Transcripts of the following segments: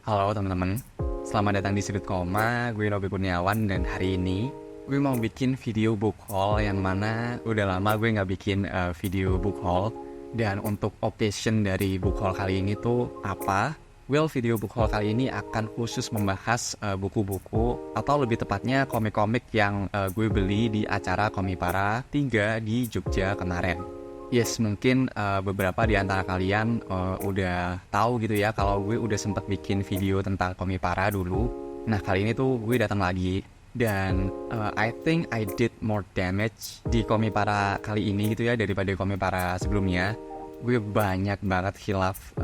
Halo teman-teman, selamat datang di Sudut Koma. Gue Robi Kurniawan dan hari ini gue mau bikin video book haul yang mana udah lama gue nggak bikin video book haul. Dan untuk occasion dari book haul kali ini tuh apa? Well, video book haul kali ini akan khusus membahas buku-buku atau lebih tepatnya komik-komik yang gue beli di acara Komipara 3 di Jogja kemarin. Yes, mungkin beberapa di antara kalian udah tahu gitu ya kalau gue udah sempat bikin video tentang Komipara dulu. Nah, kali ini tuh gue datang lagi dan I think I did more damage di Komipara kali ini gitu ya daripada Komipara sebelumnya. Gue banyak banget khilaf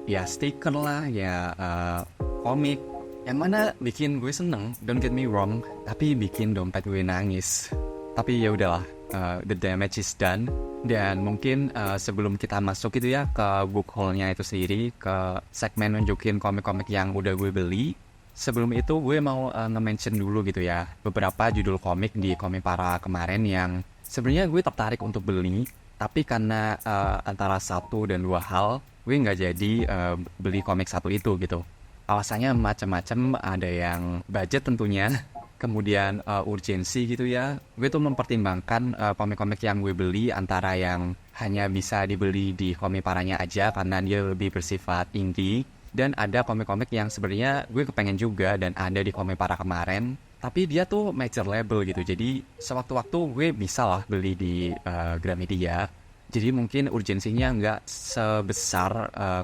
ya stiker lah, ya komik yang mana bikin gue seneng, don't get me wrong, tapi bikin dompet gue nangis. Tapi ya udahlah, the damage is done. Dan mungkin sebelum kita masuk gitu ya ke book haul-nya itu sendiri, ke segmen nunjukin komik-komik yang udah gue beli, sebelum itu gue mau nge-mention dulu gitu ya beberapa judul komik di Komipara kemarin yang sebenarnya gue tertarik untuk beli, tapi karena antara satu dan dua hal gue nggak jadi beli komik satu itu gitu. Alasannya macam-macam, ada yang budget tentunya, kemudian urgensi gitu ya. Gue tuh mempertimbangkan komik-komik yang gue beli antara yang hanya bisa dibeli di Komiparanya aja karena dia lebih bersifat indie, dan ada komik-komik yang sebenarnya gue kepengen juga dan ada di Komipara kemarin, tapi dia tuh major label gitu. Jadi sewaktu-waktu gue bisa lah beli di Gramedia. Jadi mungkin urgensinya nggak sebesar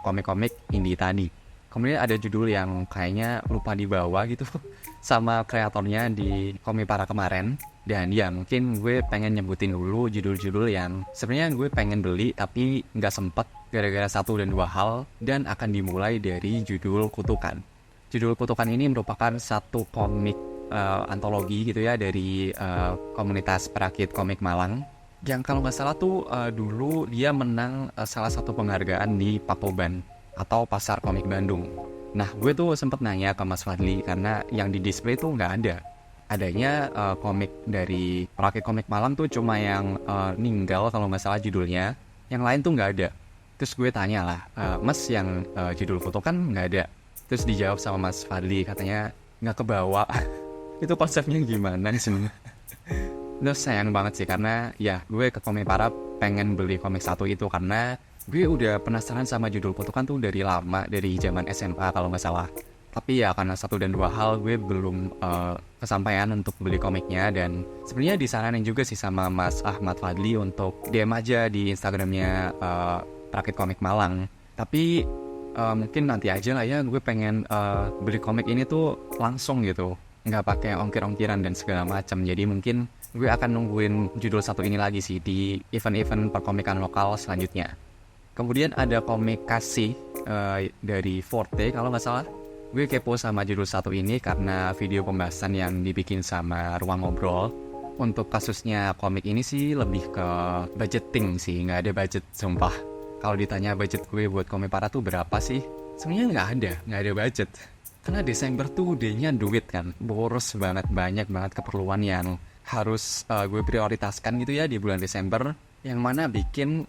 komik-komik indie tadi. Kemudian ada judul yang kayaknya lupa dibawa gitu sama kreatornya di Komipara kemarin. Dan ya mungkin gue pengen nyebutin dulu judul-judul yang sebenarnya gue pengen beli tapi nggak sempet gara-gara satu dan dua hal. Dan akan dimulai dari judul Kutukan. Judul Kutukan ini merupakan satu komik antologi gitu ya dari komunitas perakit komik Malang. Yang kalau nggak salah tuh dulu dia menang salah satu penghargaan di Pakoban atau Pasar Komik Bandung. Nah, gue tuh sempet nanya ke Mas Fadli karena yang di display tuh nggak ada. Adanya komik dari perakit komik Malang tuh cuma yang Ninggal kalau nggak salah judulnya. Yang lain tuh nggak ada. Terus gue tanya lah, Mas yang judul foto kan nggak ada. Terus dijawab sama Mas Fadli, katanya nggak kebawa. Itu konsepnya gimana sih? Terus sayang banget sih karena ya gue ke Komipara pengen beli komik satu itu karena gue udah penasaran sama judul Kutukan tuh dari lama, dari zaman SMA kalau nggak salah. Tapi ya karena satu dan dua hal gue belum kesampaian untuk beli komiknya. Dan sebenarnya disaranin juga sih sama Mas Ahmad Fadli untuk DM aja di Instagramnya Perakit Komik Malang. Tapi mungkin nanti aja lah ya, gue pengen beli komik ini tuh langsung gitu, nggak pakai ongkir-ongkiran dan segala macam. Jadi mungkin gue akan nungguin judul satu ini lagi sih di event-event perkomikan lokal selanjutnya. Kemudian ada komik Kasih dari Forte kalau nggak salah. Gue kepo sama judul satu ini karena video pembahasan yang dibikin sama Ruang Ngobrol. Untuk kasusnya komik ini sih lebih ke budgeting sih, nggak ada budget sumpah. Kalau ditanya budget gue buat Komipara tuh berapa sih? Sebenarnya nggak ada budget. Karena Desember tuh udahnya duit kan, boros banget, banyak banget keperluan yang harus gue prioritaskan gitu ya di bulan Desember. Yang mana bikin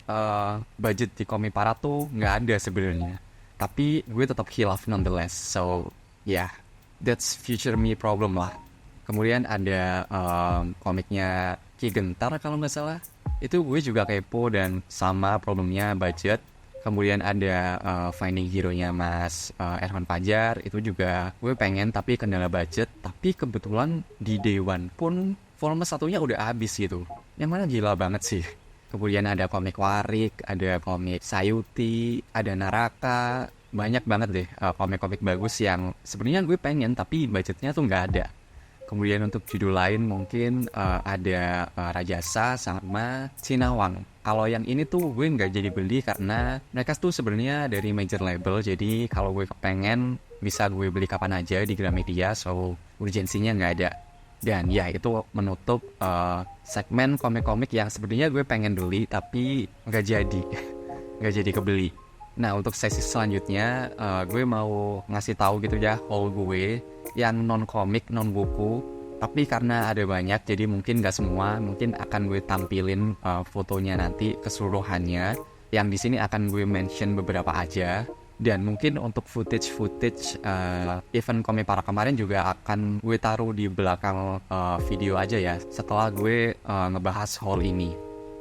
budget di Komipara tuh nggak ada sebenarnya. Tapi gue tetap khilaf nonetheless. So yeah, that's future me problem lah. Kemudian ada komiknya Ki Gentar kalau nggak salah. Itu gue juga kepo dan sama problemnya budget. Kemudian ada Finding Hero-nya Mas Erwan Fajar. Itu juga gue pengen tapi kendala budget. Tapi kebetulan di Dewan pun volume satunya udah habis gitu. Yang mana gila banget sih. Kemudian ada komik Warik, ada komik Sayuti, ada Naraka. Banyak banget deh komik-komik bagus yang sebenarnya gue pengen tapi budgetnya tuh nggak ada. Kemudian untuk judul lain mungkin ada Rajasa sama Sinawang. Kalau yang ini tuh gue nggak jadi beli karena mereka tuh sebenarnya dari major label. Jadi kalau gue kepengen bisa gue beli kapan aja di Gramedia. So urgensinya nggak ada. Dan ya itu menutup segmen komik-komik yang sebenarnya gue pengen beli tapi nggak jadi kebeli. Nah untuk sesi selanjutnya gue mau ngasih tahu gitu ya haul gue yang non komik, non buku. Tapi karena ada banyak jadi mungkin nggak semua, mungkin akan gue tampilin fotonya nanti keseluruhannya. Yang di sini akan gue mention beberapa aja. Dan mungkin untuk footage event Komipara kemarin juga akan gue taruh di belakang video aja ya, setelah gue ngebahas haul ini.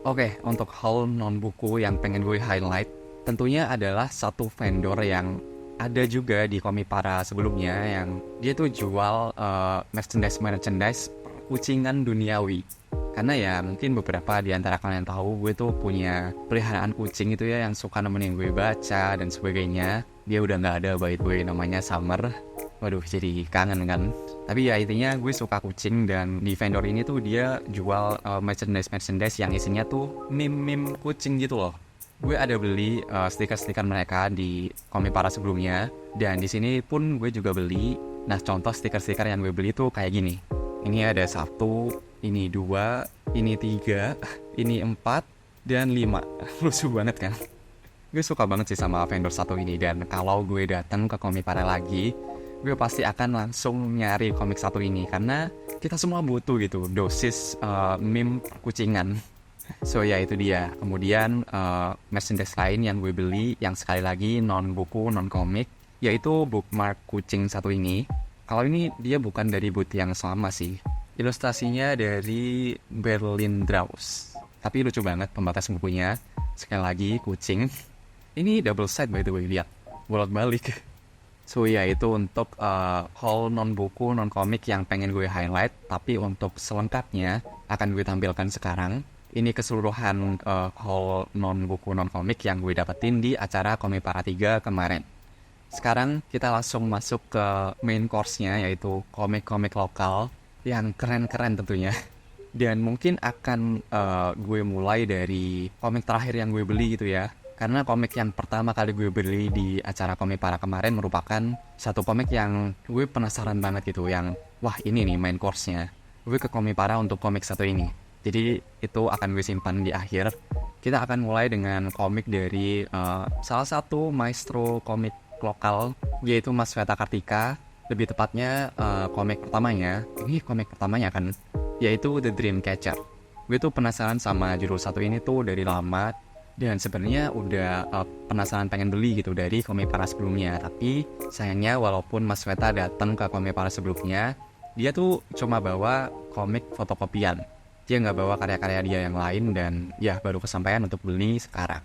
Oke, untuk haul non buku yang pengen gue highlight tentunya adalah satu vendor yang ada juga di Komipara sebelumnya, yang dia tuh jual merchandise kucingan duniawi. Karena ya mungkin beberapa di antara kalian tahu gue tuh punya peliharaan kucing itu ya, yang suka nemenin gue baca dan sebagainya. Dia udah nggak ada by the way, namanya Summer. Waduh, jadi kangen kan. Tapi ya intinya gue suka kucing, dan di vendor ini tuh dia jual merchandise yang isinya tuh meme kucing gitu loh. Gue ada beli stiker-stiker mereka di Komipara sebelumnya, dan di sini pun gue juga beli. Nah, contoh stiker-stiker yang gue beli tuh kayak gini. Ini ada 1, ini 2, ini 3, ini 4, dan 5. Lucu banget kan? Gue suka banget sih sama vendor satu ini, dan kalau gue datang ke Komipara lagi, gue pasti akan langsung nyari komik satu ini, karena kita semua butuh gitu dosis meme kucingan. So ya itu dia. Kemudian merchandise lain yang gue beli, yang sekali lagi non buku, non komik, yaitu bookmark kucing satu ini. Kalau ini dia bukan dari booth yang sama sih. Ilustrasinya dari Berlin Draws. Tapi lucu banget pembatas bukunya. Sekali lagi kucing. Ini double side by the way, lihat. Bolak balik. So ya itu untuk haul non buku, non komik yang pengen gue highlight. Tapi untuk selengkapnya akan gue tampilkan sekarang. Ini keseluruhan haul non buku non komik yang gue dapetin di acara Komipara 3 kemarin. Sekarang kita langsung masuk ke main course-nya, yaitu komik-komik lokal yang keren-keren tentunya. Dan mungkin akan gue mulai dari komik terakhir yang gue beli gitu ya. Karena komik yang pertama kali gue beli di acara Komipara kemarin merupakan satu komik yang gue penasaran banget gitu. Yang wah ini nih main course-nya. Gue ke Komipara untuk komik satu ini. Jadi itu akan gue simpan di akhir. Kita akan mulai dengan komik dari salah satu maestro komik lokal, yaitu Mas Weta Kartika. Lebih tepatnya komik pertamanya. Ini komik pertamanya kan, yaitu The Dreamcatcher. Gue tuh penasaran sama judul satu ini tuh dari lama. Dan sebenarnya udah penasaran pengen beli gitu dari Komipara sebelumnya. Tapi sayangnya walaupun Mas Weta datang ke Komipara sebelumnya, dia tuh cuma bawa komik fotokopian. Dia nggak bawa karya-karya dia yang lain, dan ya baru kesampaian untuk beli sekarang.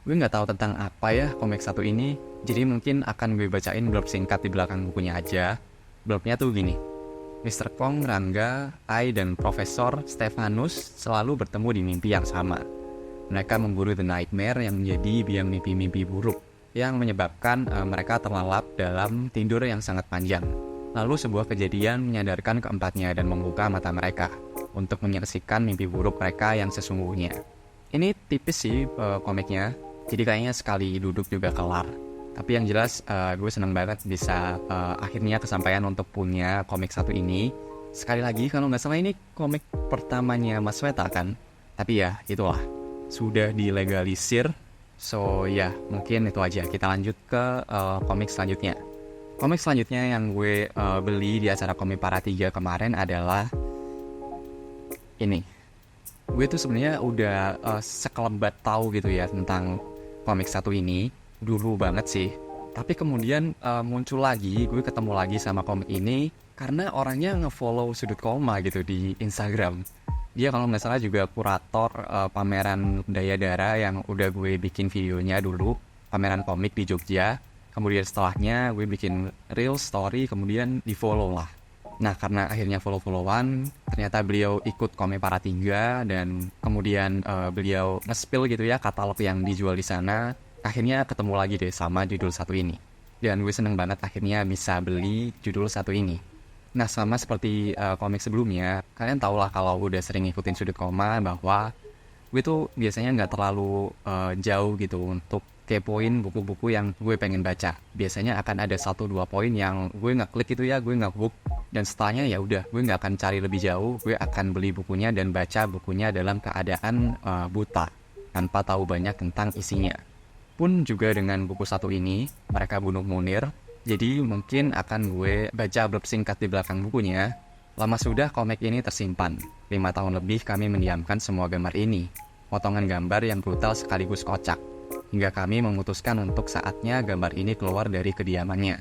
Gue nggak tahu tentang apa ya komik satu ini, jadi mungkin akan gue bacain blurb singkat di belakang bukunya aja. Blurbnya tuh gini. Mr. Kong, Rangga, Ai, dan Profesor Stefanus selalu bertemu di mimpi yang sama. Mereka memburu The Nightmare yang menjadi biang mimpi-mimpi buruk, yang menyebabkan mereka terlelap dalam tidur yang sangat panjang. Lalu sebuah kejadian menyadarkan keempatnya dan membuka mata mereka untuk menyaksikan mimpi buruk mereka yang sesungguhnya. Ini tipis sih komiknya, jadi kayaknya sekali duduk juga kelar. Tapi yang jelas gue seneng banget bisa akhirnya kesampaian untuk punya komik satu ini. Sekali lagi kalau nggak salah ini komik pertamanya Mas Weta kan. Tapi ya itulah, sudah dilegalisir. So ya mungkin itu aja. Kita lanjut ke komik selanjutnya. Komik selanjutnya yang gue beli di acara Komipara 3 kemarin adalah ini. Gue tuh sebenarnya udah sekelebat tahu gitu ya tentang komik satu ini dulu banget sih. Tapi kemudian muncul lagi, gue ketemu lagi sama komik ini karena orangnya nge-follow Sudut Koma gitu di Instagram. Dia kalau nggak salah juga kurator pameran Dayadara yang udah gue bikin videonya dulu, pameran komik di Jogja. Kemudian setelahnya gue bikin real story, kemudian di-follow lah. Nah karena akhirnya follow-followan, ternyata beliau ikut Komipara 3 dan kemudian beliau nge-spill gitu ya katalog yang dijual di sana. Akhirnya ketemu lagi deh sama judul satu ini. Dan gue seneng banget akhirnya bisa beli judul satu ini. Nah sama seperti komik sebelumnya, kalian tau lah kalau udah sering ngikutin Sudut Koma bahwa gue tuh biasanya nggak terlalu jauh gitu untuk kepoin buku-buku yang gue pengen baca. Biasanya akan ada 1-2 poin yang gue ngeklik itu ya, gue ngebook. Dan setelahnya ya udah, gue nggak akan cari lebih jauh, gue akan beli bukunya dan baca bukunya dalam keadaan buta, tanpa tahu banyak tentang isinya. Pun juga dengan buku satu ini, Mereka Bunuh Munir, jadi mungkin akan gue baca blurb singkat di belakang bukunya. Lama sudah komik ini tersimpan, 5 tahun lebih kami mendiamkan semua gambar ini, potongan gambar yang brutal sekaligus kocak. hingga kami memutuskan untuk saatnya gambar ini keluar dari kediamannya.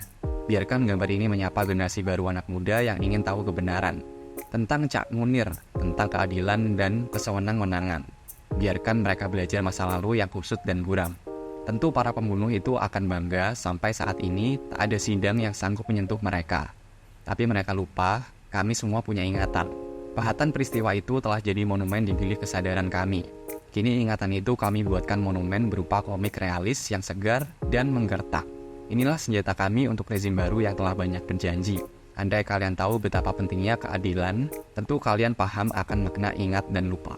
Biarkan gambar ini menyapa generasi baru anak muda yang ingin tahu kebenaran tentang Cak Munir, tentang keadilan dan kesewenang-wenangan. Biarkan mereka belajar masa lalu yang kusut dan buram. Tentu para pembunuh itu akan bangga sampai saat ini tak ada sidang yang sanggup menyentuh mereka. Tapi mereka lupa, kami semua punya ingatan. Pahatan peristiwa itu telah jadi monumen di bilik kesadaran kami. Kini ingatan itu kami buatkan monumen berupa komik realis yang segar dan menggertak. Inilah senjata kami untuk rezim baru yang telah banyak berjanji. Andai kalian tahu betapa pentingnya keadilan, tentu kalian paham akan makna ingat dan lupa.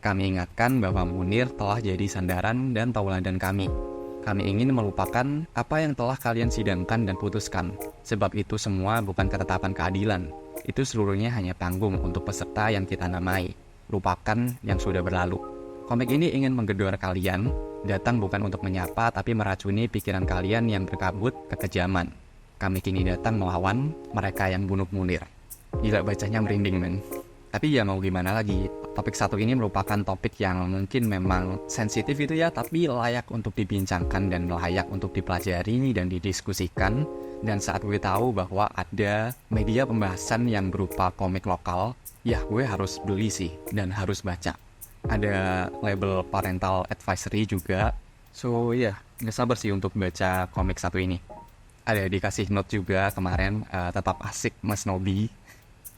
Kami ingatkan bahwa Munir telah jadi sandaran dan tauladan kami. Kami ingin melupakan apa yang telah kalian sidangkan dan putuskan. Sebab itu semua bukan ketetapan keadilan. Itu seluruhnya hanya panggung untuk peserta yang kita namai. Lupakan yang sudah berlalu. Komik ini ingin menggedor kalian, datang bukan untuk menyapa tapi meracuni pikiran kalian yang berkabut kekejaman. Kami kini datang melawan mereka yang bunuh Munir. Gila, bacanya merinding, men. Tapi ya mau gimana lagi, topik satu ini merupakan topik yang mungkin memang sensitif itu ya, tapi layak untuk dibincangkan dan layak untuk dipelajari dan didiskusikan. Dan saat gue tahu bahwa ada media pembahasan yang berupa komik lokal, ya gue harus beli sih dan harus baca. Ada label parental advisory juga, so ya gak sabar sih untuk baca komik satu ini. Ada dikasih note juga kemarin, tetap asik Mas Nobi,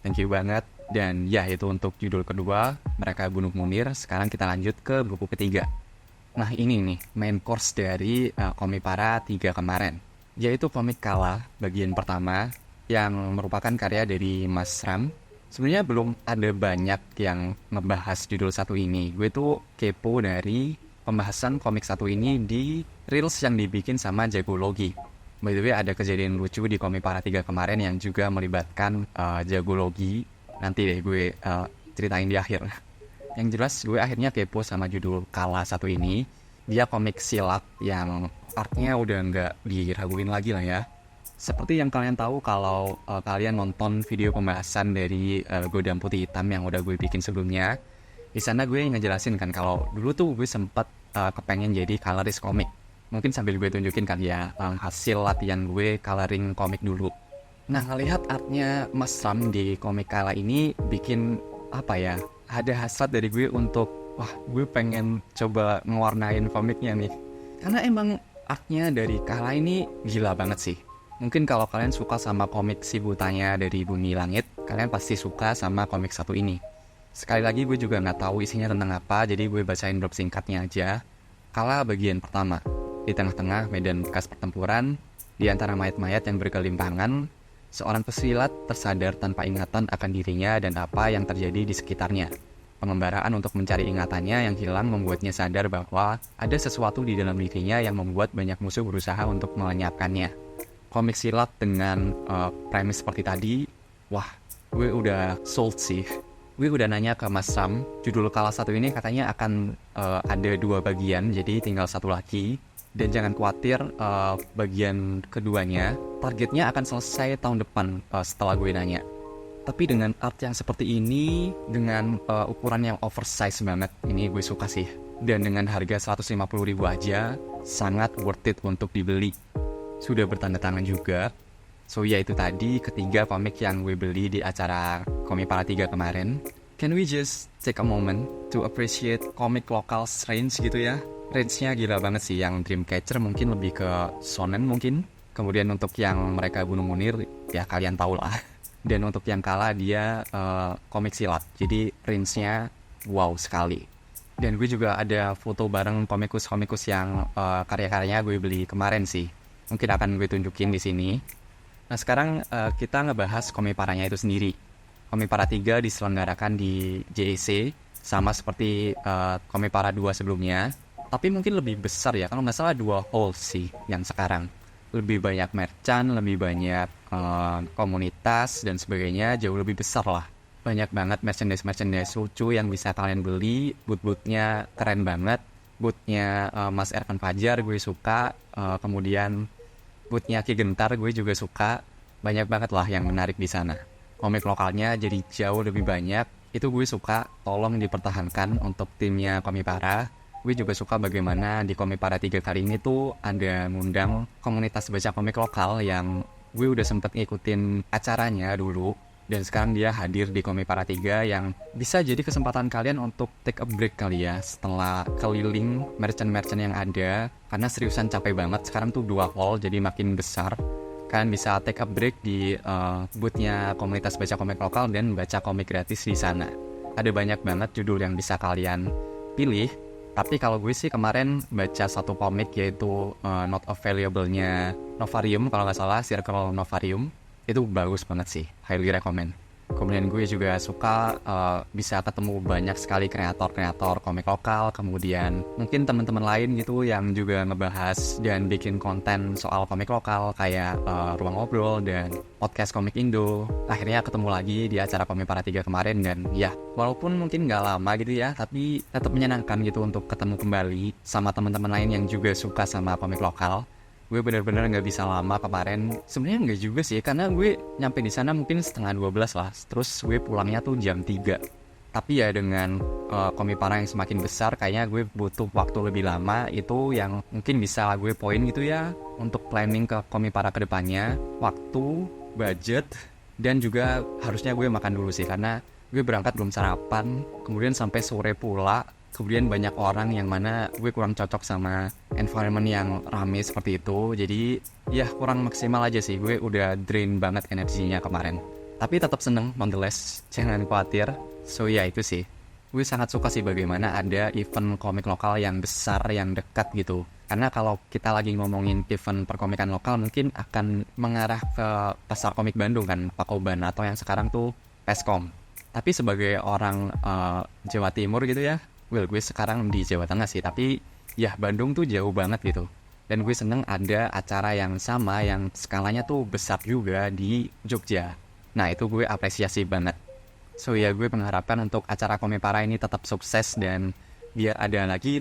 thank you banget. Dan ya itu untuk judul kedua, Mereka Bunuh Munir. Sekarang kita lanjut ke buku ketiga. Nah ini nih main course dari Komipara 3 kemarin, yaitu komik Kala bagian pertama yang merupakan karya dari Mas Ram. Sebenarnya belum ada banyak yang ngebahas judul satu ini. Gue tuh kepo dari pembahasan komik satu ini di Reels yang dibikin sama Jagologi. By the way, ada kejadian lucu di Komipara 3 kemarin yang juga melibatkan Jagologi. Nanti deh gue ceritain di akhir. Yang jelas gue akhirnya kepo sama judul Kala satu ini. Dia komik silat yang artnya udah nggak diraguin lagi lah ya. Seperti yang kalian tahu kalau kalian nonton video pembahasan dari Godam Putih Hitam yang udah gue bikin sebelumnya. Di sana gue ngejelasin kan kalau dulu tuh gue sempat kepengen jadi coloris komik. Mungkin sambil gue tunjukin kan ya hasil latihan gue coloring komik dulu. Nah, ngelihat artnya Mas Ram di komik Kala ini bikin apa ya, ada hasrat dari gue untuk wah, gue pengen coba ngewarnain komiknya nih. Karena emang artnya dari Kala ini gila banget sih. Mungkin kalau kalian suka sama komik Si Butanya dari Bumi Langit, kalian pasti suka sama komik satu ini. Sekali lagi gue juga nggak tahu isinya tentang apa, jadi gue bacain drop singkatnya aja. Kala bagian pertama. Di tengah-tengah medan bekas pertempuran, di antara mayat-mayat yang bergelimpangan, seorang pesilat tersadar tanpa ingatan akan dirinya dan apa yang terjadi di sekitarnya. Pengembaraan untuk mencari ingatannya yang hilang membuatnya sadar bahwa ada sesuatu di dalam dirinya yang membuat banyak musuh berusaha untuk melenyapkannya. Komik silat dengan premis seperti tadi, wah, gue udah sold sih. Gue udah nanya ke Mas Sam, judul Kala satu ini katanya akan ada 2 bagian, jadi tinggal 1 lagi. Dan jangan khawatir, bagian keduanya targetnya akan selesai tahun depan setelah gue nanya. Tapi dengan art yang seperti ini, dengan ukuran yang oversize banget, ini gue suka sih. Dan dengan harga 150.000 aja, sangat worth it untuk dibeli. Sudah bertanda tangan juga. So ya itu tadi ketiga komik yang gue beli di acara Komipara 3 kemarin. Can we just take a moment to appreciate komik lokal range gitu ya? Range-nya gila banget sih, yang Dreamcatcher mungkin lebih ke shonen mungkin. Kemudian untuk yang Mereka Bunuh Munir, ya kalian tau lah. Dan untuk yang Kala dia komik silat, jadi range-nya wow sekali. Dan gue juga ada foto bareng komikus-komikus yang karya-karyanya gue beli kemarin sih. Mungkin akan gue tunjukin di sini. Nah sekarang kita ngebahas Komiparanya itu sendiri. Komipara 3 diselenggarakan di JEC, sama seperti Komipara 2 sebelumnya. Tapi mungkin lebih besar ya, kalau nggak salah 2 hall sih yang sekarang. Lebih banyak merchant, lebih banyak komunitas dan sebagainya, jauh lebih besar lah. Banyak banget merchandise lucu yang bisa kalian beli. Booth-bootnya keren banget. Booth-nya Mas Erkan Fajar gue suka. Kemudian booth-nya Ki Gentar gue juga suka. Banyak banget lah yang menarik di sana. Komik lokalnya jadi jauh lebih banyak. Itu gue suka, tolong dipertahankan untuk timnya Komipara. gue juga suka bagaimana di Komik Para 3 kali ini tuh ada ngundang komunitas baca komik lokal yang gue udah sempet ngikutin acaranya dulu. Dan sekarang dia hadir di Komik Para 3 yang bisa jadi kesempatan kalian untuk take a break kali ya setelah keliling merchant-merchant yang ada. Karena seriusan capek banget, sekarang tuh 2 hall jadi makin besar. Kalian bisa take a break di boothnya komunitas baca komik lokal dan baca komik gratis di sana. Ada banyak banget judul yang bisa kalian pilih. Tapi kalau gue sih kemarin baca satu komik yaitu Not Available-nya Novarium, kalau nggak salah, Circle Novarium. Itu bagus banget sih, highly recommend. Kemudian gue juga suka bisa ketemu banyak sekali kreator-kreator komik lokal. Kemudian mungkin teman-teman lain gitu yang juga ngebahas dan bikin konten soal komik lokal kayak Ruang Ngobrol dan podcast Komik Indo. Akhirnya ketemu lagi di acara Komik Para 3 kemarin. Dan ya, walaupun mungkin gak lama gitu ya, tapi tetap menyenangkan gitu untuk ketemu kembali sama teman-teman lain yang juga suka sama komik lokal. Gue bener-bener gak bisa lama kemarin. Sebenarnya gak juga sih, karena gue nyampe di sana mungkin setengah 12 lah. Terus gue pulangnya tuh jam 3. Tapi ya dengan Komik Para yang semakin besar, kayaknya gue butuh waktu lebih lama. Itu yang mungkin bisa gue poin gitu ya untuk planning ke Komik Para kedepannya. Waktu, budget, dan juga harusnya gue makan dulu sih, karena gue berangkat belum sarapan. Kemudian sampai sore pula. Kemudian banyak orang yang mana gue kurang cocok sama environment yang rame seperti itu. Jadi ya kurang maksimal aja sih. Gue udah drain banget energinya kemarin. Tapi tetap seneng nonetheless, jangan khawatir. So ya itu sih. Gue sangat suka sih bagaimana ada event komik lokal yang besar, yang dekat gitu. Karena kalau kita lagi ngomongin event perkomikan lokal mungkin akan mengarah ke Pasar Komik Bandung kan, Pakoban, atau yang sekarang tuh Peskom. Tapi sebagai orang Jawa Timur gitu ya, well, gue sekarang di Jawa Tengah sih, tapi ya Bandung tuh jauh banget gitu. Dan gue seneng ada acara yang sama, yang skalanya tuh besar juga di Jogja. Nah itu gue apresiasi banget. So ya gue mengharapkan untuk acara Komik Para ini tetap sukses dan biar ada lagi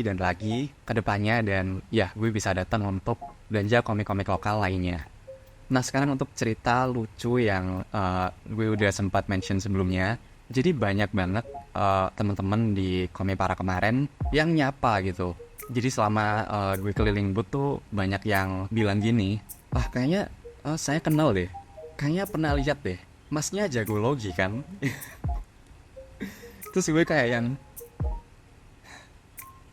dan lagi ke depannya. Dan ya gue bisa datang untuk belanja komik-komik lokal lainnya. Nah sekarang untuk cerita lucu yang gue udah sempat mention sebelumnya. Jadi banyak banget teman-teman di Komik Para kemarin yang nyapa gitu. Jadi selama gue keliling booth tuh banyak yang bilang gini, kayaknya saya kenal deh, kayaknya pernah lihat deh, masnya jago logi kan? Terus gue kayak yang,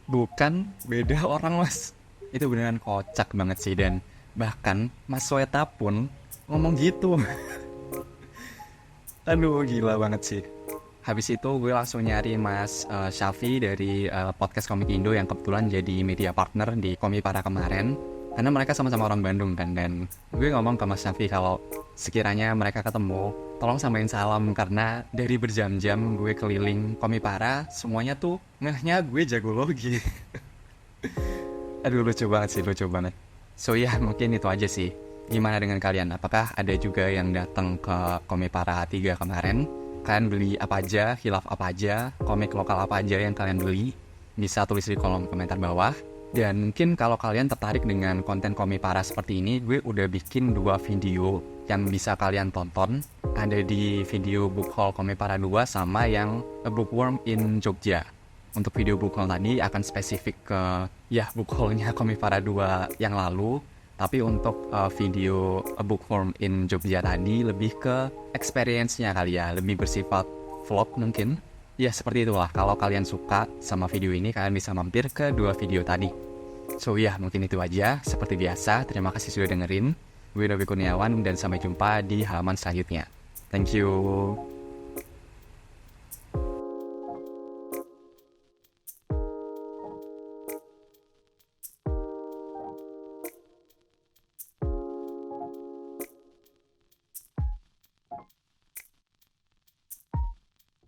bukan, beda orang mas. Itu beneran kocak banget sih. Dan bahkan Mas Sweta pun ngomong gitu. Aduh gila banget sih. Habis itu gue langsung nyari Mas Syafi dari podcast Komik Indo yang kebetulan jadi media partner di Komik Para kemarin. Karena mereka sama-sama orang Bandung kan. Dan gue ngomong ke Mas Syafi kalau sekiranya mereka ketemu, tolong sampaikan salam. Karena dari berjam-jam gue keliling Komik Para, semuanya tuh ngehnya gue jago logi. Aduh lucu banget sih, lucu banget. So ya mungkin itu aja sih. Gimana dengan kalian? Apakah ada juga yang datang ke Komik Para 3 kemarin? Kalian beli apa aja, hilaf apa aja, komik lokal apa aja yang kalian beli? Bisa tulis di kolom komentar bawah. Dan mungkin kalau kalian tertarik dengan konten Komik Para seperti ini, gue udah bikin 2 video yang bisa kalian tonton. Ada di video book haul Komik Para 2 sama yang A Bookworm in Jogja. Untuk video book haul tadi akan spesifik ke book haulnya Komik Para 2 yang lalu. Tapi untuk video A Bookworm in Jogja tadi lebih ke experience-nya kali ya, lebih bersifat vlog mungkin. Ya seperti itulah, kalau kalian suka sama video ini kalian bisa mampir ke 2 video tadi. So ya mungkin itu aja, seperti biasa terima kasih sudah dengerin. Gue Novi Kurniawan dan sampai jumpa di halaman selanjutnya. Thank you.